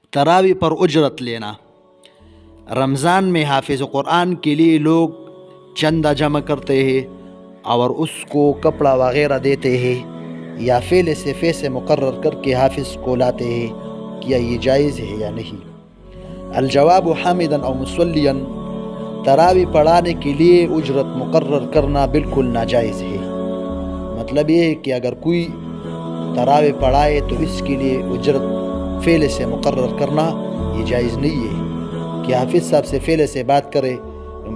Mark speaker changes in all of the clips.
Speaker 1: تراوی پر اجرت لینا۔ رمضان میں حافظ قرآن کے لیے لوگ چندہ جمع کرتے ہیں اور اس کو کپڑا وغیرہ دیتے ہیں یا فعل سے پیسے مقرر کر کے حافظ کو لاتے ہیں، کیا یہ جائز ہے یا نہیں؟ الجواب حامدا او مصلیا، تراوی پڑھانے کے لیے اجرت مقرر کرنا بالکل ناجائز ہے۔ مطلب یہ ہے کہ اگر کوئی تراوی پڑھائے تو اس کے لیے اجرت فعل سے مقرر کرنا یہ جائز نہیں ہے کہ حافظ صاحب سے فعل سے بات کرے،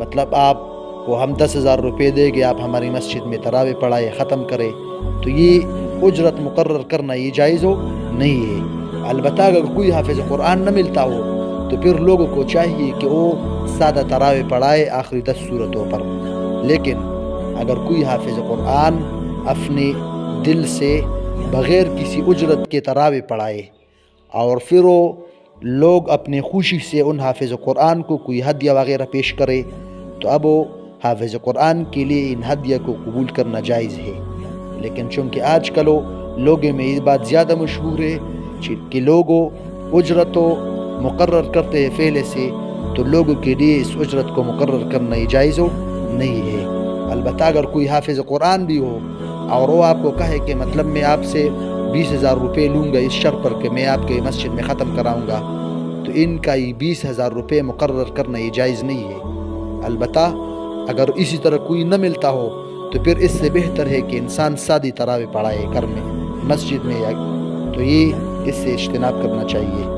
Speaker 1: مطلب آپ کو ہم 10,000 روپے دیں گے، آپ ہماری مسجد میں تراوی پڑھائے ختم کرے، تو یہ اجرت مقرر کرنا یہ جائز ہو نہیں ہے۔ البتہ اگر کوئی حافظ قرآن نہ ملتا ہو تو پھر لوگوں کو چاہیے کہ وہ سادہ تراوی پڑھائے آخری 10 صورتوں پر۔ لیکن اگر کوئی حافظ قرآن اپنے دل سے بغیر کسی اجرت کے تراوی پڑھائے اور پھر وہ لوگ اپنی خوشی سے ان حافظ قرآن کو کوئی ہدیہ وغیرہ پیش کرے تو اب وہ حافظ قرآن کے لیے ان ہدیہ کو قبول کرنا جائز ہے۔ لیکن چونکہ آج کل لوگوں میں یہ بات زیادہ مشہور ہے کہ لوگ اجرت مقرر کرتے ہیں فعل سے، تو لوگوں کے لیے اس اجرت کو مقرر کرنا یہ جائز ہو نہیں ہے۔ البتہ اگر کوئی حافظ قرآن بھی ہو اور وہ آپ کو کہے کہ مطلب میں آپ سے 20,000 روپے لوں گا اس شرط پر کہ میں آپ کے مسجد میں ختم کراؤں گا، تو ان کا یہ 20,000 روپے مقرر کرنا یہ جائز نہیں ہے۔ البتہ اگر اسی طرح کوئی نہ ملتا ہو تو پھر اس سے بہتر ہے کہ انسان سادی تراوی پڑھائے گھر میں، مسجد میں، تو یہ اس سے اجتناب کرنا چاہیے۔